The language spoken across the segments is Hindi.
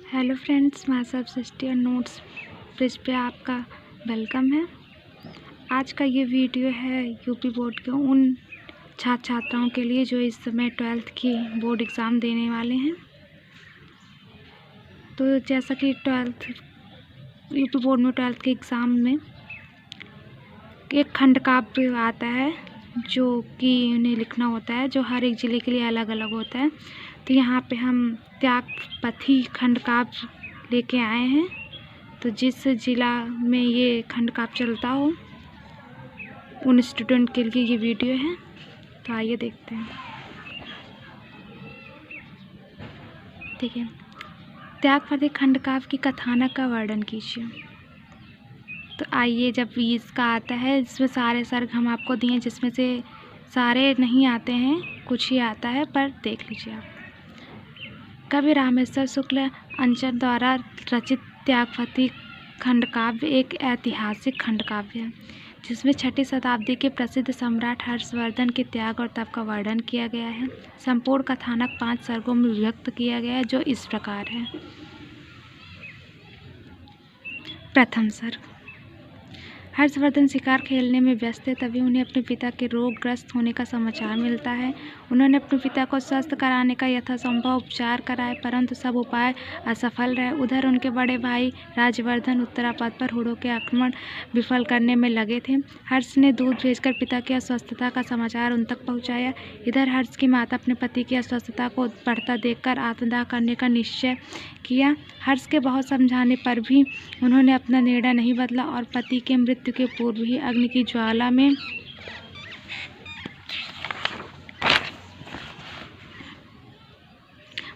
हेलो फ्रेंड्स, मैं सब सृष्टि और नोट्स पेज पे आपका वेलकम है। आज का ये वीडियो है यूपी बोर्ड के उन छात्र छात्राओं के लिए जो इस समय 12th की बोर्ड एग्ज़ाम देने वाले हैं। तो जैसा कि यूपी बोर्ड में 12th के एग्ज़ाम में एक खंड काव्य आता है जो कि उन्हें लिखना होता है, जो हर एक ज़िले के लिए अलग अलग होता है। तो यहाँ पे हम त्यागपथी खंड काव्य लेके आए हैं। तो जिस ज़िला में ये खंड काव्य चलता हो उन स्टूडेंट के लिए ये वीडियो है। तो आइए देखते हैं। ठीक है, त्यागपथी खंड काव्य की कथानक का वर्णन कीजिए। तो आइए, जब इसका आता है, इसमें सारे सर्ग हम आपको दिए, जिसमें से सारे नहीं आते हैं, कुछ ही आता है, पर देख लीजिए आप। कवि रामेश्वर शुक्ल अंचन द्वारा रचित त्यागपथी खंड काव्य एक ऐतिहासिक खंड काव्य है, जिसमें 6वीं शताब्दी के प्रसिद्ध सम्राट हर्षवर्धन के त्याग और तप का वर्णन किया गया है। संपूर्ण कथानक 5 सर्गों में विभक्त किया गया है, जो इस प्रकार है। प्रथम सर्ग। हर्षवर्धन शिकार खेलने में व्यस्त थे, तभी उन्हें अपने पिता के रोगग्रस्त होने का समाचार मिलता है। उन्होंने अपने पिता को स्वस्थ कराने का यथासंभव उपचार कराए, परंतु सब उपाय असफल रहे। उधर उनके बड़े भाई राजवर्धन उत्तरापद पर हुड़ों के आक्रमण विफल करने में लगे थे। हर्ष ने दूत भेजकर पिता की अस्वस्थता का समाचार उन तक पहुँचाया। इधर हर्ष की माता अपने पति की अस्वस्थता को बढ़ता देखकर आत्मदाह करने का निश्चय किया। हर्ष के बहुत समझाने पर भी उन्होंने अपना निर्णय नहीं बदला और पति के मृत्यु के पूर्व ही अग्नि की ज्वाला में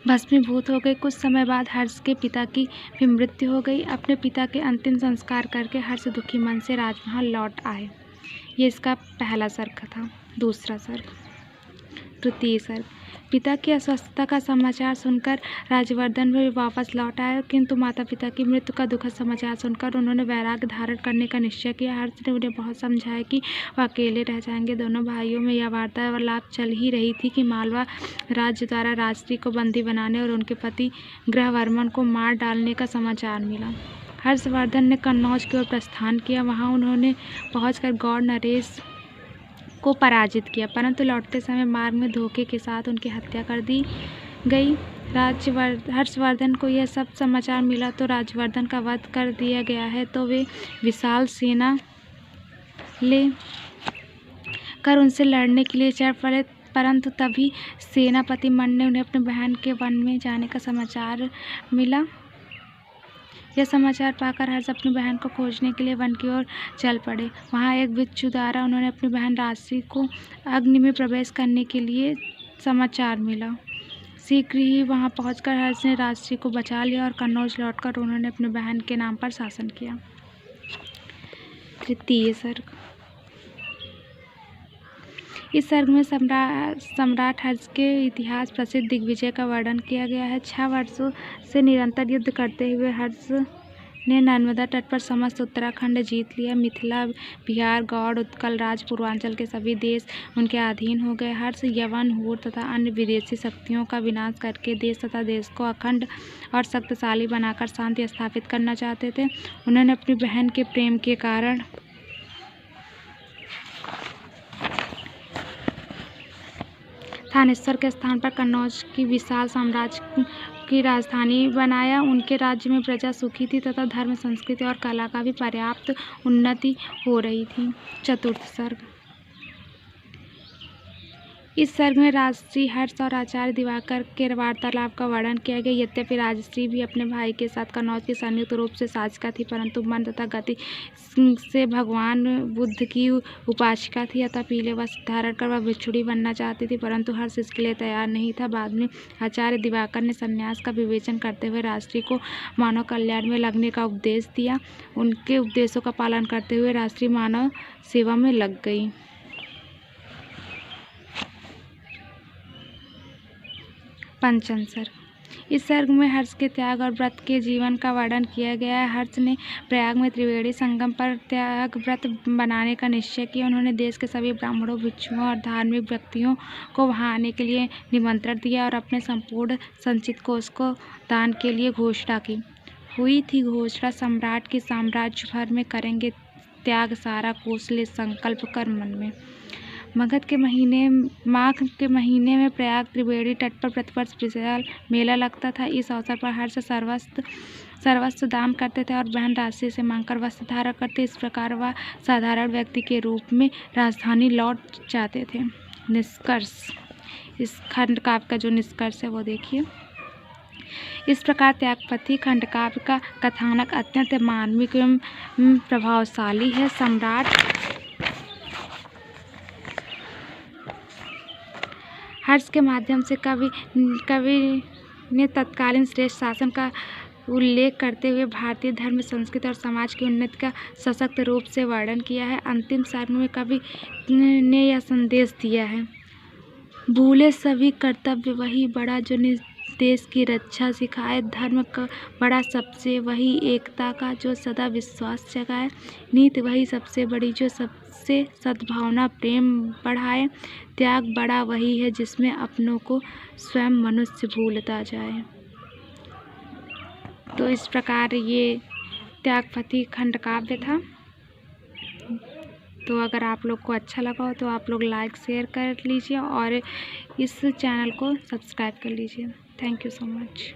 भस्मीभूत हो गए। कुछ समय बाद हर्ष के पिता की भी मृत्यु हो गई। अपने पिता के अंतिम संस्कार करके हर्ष दुखी मन से राजमहल लौट आए। ये इसका पहला सर्ग था। दूसरा सर्ग। तृतीय सर्ग। पिता की अस्वस्थता का समाचार सुनकर राजवर्धन भी वापस लौट आए, किंतु माता पिता की मृत्यु का दुखद समाचार सुनकर उन्होंने वैराग्य धारण करने का निश्चय किया। हर्ष ने उन्हें बहुत समझाया कि वह अकेले रह जाएंगे। दोनों भाइयों में यह वार्तालाप चल ही रही थी कि मालवा राज्य द्वारा राजश्री को बंदी बनाने और उनके पति ग्रहवर्मन को मार डालने का समाचार मिला। हर्षवर्धन ने कन्नौज की ओर प्रस्थान किया। वहाँ उन्होंने पहुँचकर गौड़ नरेश को पराजित किया, परंतु लौटते समय मार्ग में धोखे के साथ उनकी हत्या कर दी गई। हर्षवर्धन को यह सब समाचार मिला तो राजवर्धन का वध कर दिया गया है, तो वे विशाल सेना ले कर उनसे लड़ने के लिए चढ़ पड़े, परंतु तभी सेनापति मन ने उन्हें अपने बहन के वन में जाने का समाचार मिला। यह समाचार पाकर हर्ष अपनी बहन को खोजने के लिए वन की ओर चल पड़े। वहाँ एक बिच्छू द्वारा उन्होंने अपनी बहन राजश्री को अग्नि में प्रवेश करने के लिए समाचार मिला। शीघ्र ही वहाँ पहुंचकर हर्ष ने राजश्री को बचा लिया और कन्नौज लौटकर उन्होंने अपनी बहन के नाम पर शासन किया। तृतीय सर्ग। इस सर्ग में सम्राट हर्ष के इतिहास प्रसिद्ध दिग्विजय का वर्णन किया गया है। 6 वर्षों से निरंतर युद्ध करते हुए हर्ष ने नर्मदा तट पर समस्त उत्तराखंड जीत लिया। मिथिला, बिहार, गौड़, उत्कल, राज, पूर्वांचल के सभी देश उनके अधीन हो गए। हर्ष यवन, हूर तथा अन्य विदेशी शक्तियों का विनाश करके देश तथा देश को अखंड और शक्तिशाली बनाकर शांति स्थापित करना चाहते थे। उन्होंने अपनी बहन के प्रेम के कारण थानेश्वर के स्थान पर कन्नौज की विशाल साम्राज्य की राजधानी बनाया। उनके राज्य में प्रजा सुखी थी तथा धर्म, संस्कृति और कला का भी पर्याप्त उन्नति हो रही थी। चतुर्थ सर्ग। इस सर्ग में राजश्री, हर्ष और आचार्य दिवाकर के वार्तालाप का वर्णन किया गया। यद्यपि राजश्री भी अपने भाई के साथ कन्नौज की संयुक्त रूप से शासिका थी, परंतु मन तथा गति से भगवान बुद्ध की उपासिका थी। अतः पीले वस्त्र धारण कर वह भिक्षुणी बनना चाहती थी, परंतु हर्ष इसके लिए तैयार नहीं था। बाद में आचार्य दिवाकर ने संन्यास का विवेचन करते हुए राजश्री को मानव कल्याण में लगने का उपदेश दिया। उनके उपदेशों का पालन करते हुए राजश्री मानव सेवा में लग गई। पंचम सर्ग। इस सर्ग में हर्ष के त्याग और व्रत के जीवन का वर्णन किया गया है। हर्ष ने प्रयाग में त्रिवेणी संगम पर त्याग व्रत बनाने का निश्चय किया। उन्होंने देश के सभी ब्राह्मणों, भिक्षुओं और धार्मिक व्यक्तियों को वहां आने के लिए निमंत्रण दिया और अपने संपूर्ण संचित कोष को दान के लिए घोषणा की। हुई थी घोषणा, सम्राट की साम्राज्य भर में करेंगे त्याग, सारा कोष ले संकल्प कर मन में। माघ के महीने में प्रयाग त्रिवेणी तट पर प्रतिवर्ष विशाल मेला लगता था। इस अवसर पर हर्ष सर्वस्व दान करते थे और बहन राशि से मांगकर वस्त्र धारण करते। इस प्रकार वह साधारण व्यक्ति के रूप में राजधानी लौट जाते थे। निष्कर्ष, इस खंडकाव्य का जो निष्कर्ष है वो देखिए। इस प्रकार त्यागपति खंडकाव्य का कथानक अत्यंत मार्मिक एवं प्रभावशाली है। सम्राट हर्ष के माध्यम से कवि ने तत्कालीन श्रेष्ठ शासन का उल्लेख करते हुए भारतीय धर्म, संस्कृति और समाज की उन्नति का सशक्त रूप से वर्णन किया है। अंतिम सर्ग में कवि ने यह संदेश दिया है, भूले सभी कर्तव्य वही बड़ा जो देश की रक्षा सिखाए, धर्म का बड़ा सबसे वही एकता का जो सदा विश्वास जगाए, नीति वही सबसे बड़ी जो सबसे सद्भावना प्रेम बढ़ाए, त्याग बड़ा वही है जिसमें अपनों को स्वयं मनुष्य भूलता जाए। तो इस प्रकार ये त्यागपति खंडकाव्य था। तो अगर आप लोग को अच्छा लगा हो तो आप लोग लाइक शेयर कर लीजिए और इस चैनल को सब्सक्राइब कर लीजिए। Thank you so much.